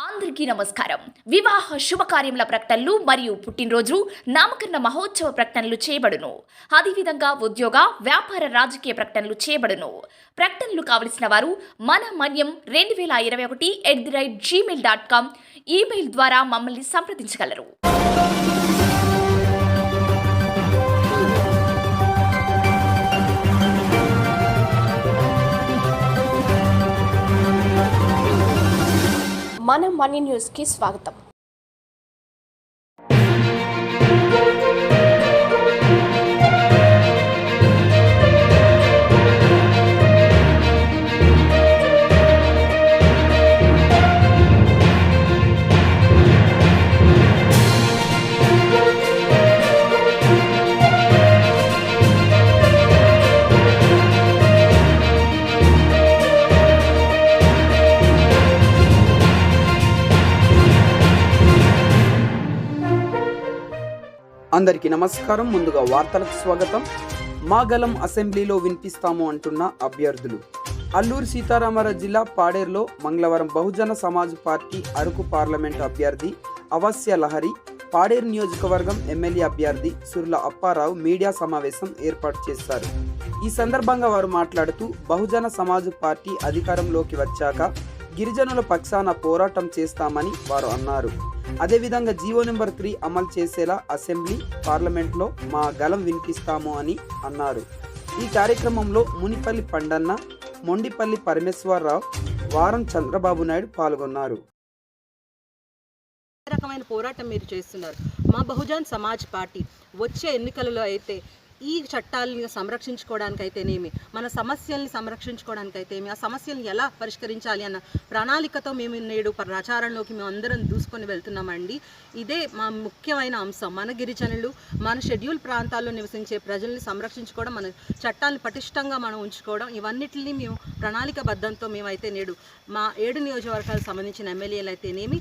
అందరికీ నమస్కారం. వివాహ శుభకార్యముల ప్రకటనలు మరియు పుట్టినరోజు నామకరణ మహోత్సవ ప్రకటనలు చేయబడును. అదేవిధంగా ఉద్యోగ వ్యాపార రాజకీయ ప్రకటనలు చేయబడును. ప్రకటనలు కావలసిన వారు మన మన్యం 2021@gmail.com ఈమెయిల్ ద్వారా మమ్మల్ని సంప్రదించగలరు. మన మనీ న్యూస్కి స్వాగతం. అందరికీ నమస్కారం. ముందుగా వార్తలకు స్వాగతం. మాగలం అసెంబ్లీలో వినిపిస్తాము అంటున్న అభ్యర్థులు. అల్లూరు సీతారామరాజు జిల్లా పాడేరులో మంగళవారం బహుజన సమాజ్ పార్టీ అరకు పార్లమెంటు అభ్యర్థి అవస్య లహరి, పాడేరు నియోజకవర్గం ఎమ్మెల్యే అభ్యర్థి సుర్ల అప్పారావు మీడియా సమావేశం ఏర్పాటు చేశారు. ఈ సందర్భంగా వారు మాట్లాడుతూ బహుజన సమాజ్ పార్టీ అధికారంలోకి వచ్చాక గిరిజనుల పక్షాన పోరాటం చేస్తామని వారు అన్నారు. అదేవిధంగా జీవో నెంబర్ 3 అమలు చేసేలా అసెంబ్లీ పార్లమెంట్లో మా గలం వినిపిస్తాము అని అన్నారు. ఈ కార్యక్రమంలో మునిపల్లి పండన్న, మొండిపల్లి పరమేశ్వరరావు, వారం చంద్రబాబు నాయుడు పాల్గొన్నారు. రకమైన పోరాటం మీరు చేస్తున్నారు. మా బహుజన్ సమాజ్ పార్టీ వచ్చే ఎన్నికలలో అయితే ఈ చట్టాలను సంరక్షించుకోవడానికైతేనేమి, మన సమస్యల్ని సంరక్షించుకోవడానికైతేమి, ఆ సమస్యలను ఎలా పరిష్కరించాలి అన్న ప్రణాళికతో మేము నేడు ప్రచారంలోకి మేము అందరం దూసుకొని వెళ్తున్నామండి. ఇదే మా ముఖ్యమైన అంశం. మన గిరిజనులు, మన షెడ్యూల్ ప్రాంతాల్లో నివసించే ప్రజల్ని సంరక్షించుకోవడం, మన చట్టాలను పటిష్టంగా మనం ఉంచుకోవడం, ఇవన్నిటిని మేము ప్రణాళికబద్ధంతో మేమైతే నేడు మా 7 నియోజకవర్గాలకు సంబంధించిన ఎమ్మెల్యేలు అయితేనేమి,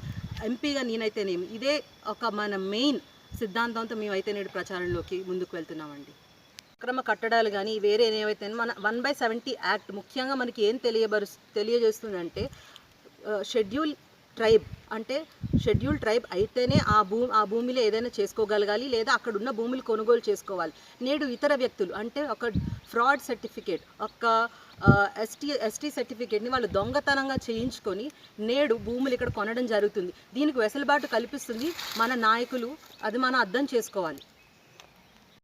ఎంపీగా నేనైతేనేమి, ఇదే ఒక మన మెయిన్ సిద్ధాంతంతో మేమైతే నేడు ప్రచారంలోకి ముందుకు వెళ్తున్నామండి. అక్రమ కట్టడాలు కానీ వేరే ఏవైతే మన 1/70 యాక్ట్ ముఖ్యంగా మనకి ఏం తెలియజేస్తుందంటే, షెడ్యూల్ ట్రైబ్ అంటే షెడ్యూల్ ట్రైబ్ అయితేనే ఆ భూమిలో ఏదైనా చేసుకోగలగాలి, లేదా అక్కడ ఉన్న భూములు కొనుగోలు చేసుకోవాలి. నేడు ఇతర వ్యక్తులు అంటే ఒక ఫ్రాడ్ సర్టిఫికేట్, ఒక ఎస్టీ సర్టిఫికేట్ని వాళ్ళు దొంగతనంగా చేయించుకొని నేడు భూములు ఇక్కడ కొనడం జరుగుతుంది. దీనికి వెసులుబాటు కల్పిస్తుంది మన నాయకులు. అది మనం అర్థం చేసుకోవాలి.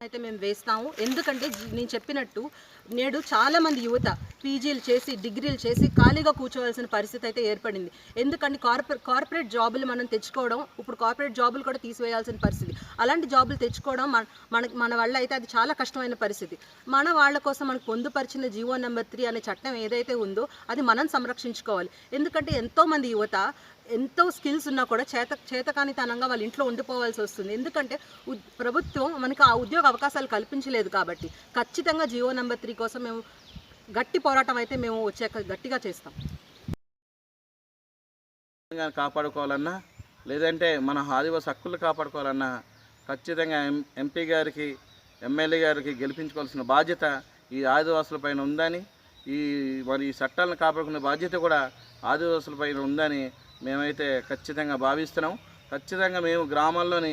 అయితే మేము వేస్తాము. ఎందుకంటే నేను చెప్పినట్టు నేడు చాలామంది యువత పీజీలు చేసి, డిగ్రీలు చేసి ఖాళీగా కూర్చోవలసిన పరిస్థితి అయితే ఏర్పడింది. ఎందుకంటే కార్పొరేట్ జాబులు మనం తెచ్చుకోవడం, ఇప్పుడు కార్పొరేట్ జాబులు కూడా తీసివేయాల్సిన పరిస్థితి. అలాంటి జాబులు తెచ్చుకోవడం మన వల్ల అయితే అది చాలా కష్టమైన పరిస్థితి. మన వాళ్ళ కోసం మనకు పొందుపరిచిన జీవో నెంబర్ 3 అనే చట్టం ఏదైతే ఉందో అది మనం సంరక్షించుకోవాలి. ఎందుకంటే ఎంతోమంది యువత ఎంతో స్కిల్స్ ఉన్నా కూడా చేతకానితనంగా వాళ్ళ ఇంట్లో ఉండిపోవాల్సి వస్తుంది. ఎందుకంటే ప్రభుత్వం మనకు ఆ ఉద్యోగ అవకాశాలు కల్పించలేదు. కాబట్టి ఖచ్చితంగా జీవో నెంబర్ 3 కోసం మేము గట్టి పోరాటం అయితే మేము వచ్చాక గట్టిగా చేస్తాం. కాపాడుకోవాలన్నా, లేదంటే మన ఆదివాసీ హక్కులు కాపాడుకోవాలన్నా ఖచ్చితంగా ఎంపీ గారికి, ఎమ్మెల్యే గారికి గెలిపించుకోవాల్సిన బాధ్యత ఈ ఆదివాసులపైన ఉందని, ఈ చట్టాలను కాపాడుకునే బాధ్యత కూడా ఆదివాసులపైన ఉందని మేమైతే ఖచ్చితంగా భావిస్తున్నాం. ఖచ్చితంగా మేము గ్రామాల్లోని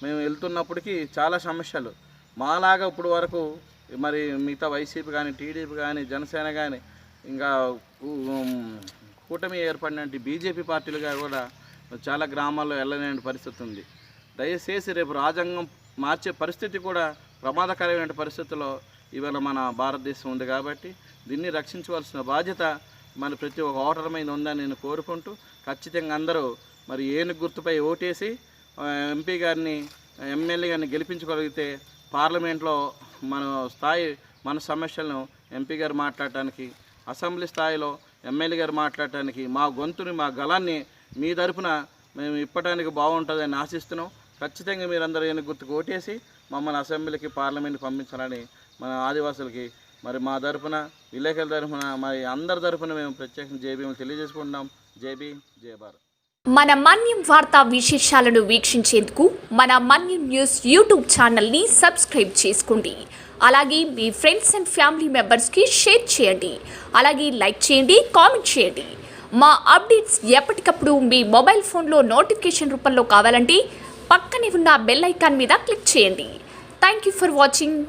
మేము వెళ్తున్నప్పటికీ చాలా సమస్యలు మాలాగా ఇప్పుడు వరకు మరి మిగతా వైసీపీ కానీ, టీడీపీ కానీ, జనసేన కానీ, ఇంకా కూటమి ఏర్పడిన బీజేపీ పార్టీలుగా కూడా చాలా గ్రామాల్లో వెళ్ళలేని పరిస్థితి ఉంది. దయచేసి రేపు రాజ్యాంగం మార్చే పరిస్థితి కూడా ప్రమాదకరమైన పరిస్థితుల్లో ఇవాళ మన భారతదేశం ఉంది. కాబట్టి దీన్ని రక్షించవలసిన బాధ్యత మన ప్రతి ఒక్క ఓటర్ మీద ఉందని నేను కోరుకుంటూ, ఖచ్చితంగా అందరూ మరి ఏనుగు గుర్తుపై ఓటేసి ఎంపీ గారిని, ఎమ్మెల్యే గారిని గెలిపించుకోగలిగితే పార్లమెంట్లో మన సమస్యలను ఎంపీ గారు మాట్లాడటానికి, అసెంబ్లీ స్థాయిలో ఎమ్మెల్యే గారు మాట్లాడటానికి మా గొంతుని, మా గలాన్ని మీ తరపున మేము ఇప్పటానికి బాగుంటుందని ఆశిస్తున్నాం. ఖచ్చితంగా మీరందరూ ఏనుగు గుర్తుకు ఓటేసి మమ్మల్ని అసెంబ్లీకి, పార్లమెంట్కి పంపించాలని మన ఆదివాసులకి మరి మా తరపున, విలేకరుల తరపున, మరి అందరి తరపున మేము ప్రత్యేకంగా జేబీఎం తెలియజేసుకుంటున్నాం. జై భీమ్, జై భారత్. మన మన్యం వార్తా విశేషాలను వీక్షించేందుకు మన మన్యం న్యూస్ యూట్యూబ్ ఛానల్ని సబ్స్క్రైబ్ చేసుకోండి. అలాగే మీ ఫ్రెండ్స్ అండ్ ఫ్యామిలీ మెంబర్స్కి షేర్ చేయండి. అలాగే లైక్ చేయండి, కామెంట్ చేయండి. మా అప్డేట్స్ ఎప్పటికప్పుడు మీ మొబైల్ ఫోన్లో నోటిఫికేషన్ రూపంలో కావాలంటే పక్కనే ఉన్న బెల్ ఐకాన్ మీద క్లిక్ చేయండి. Thank you for watching.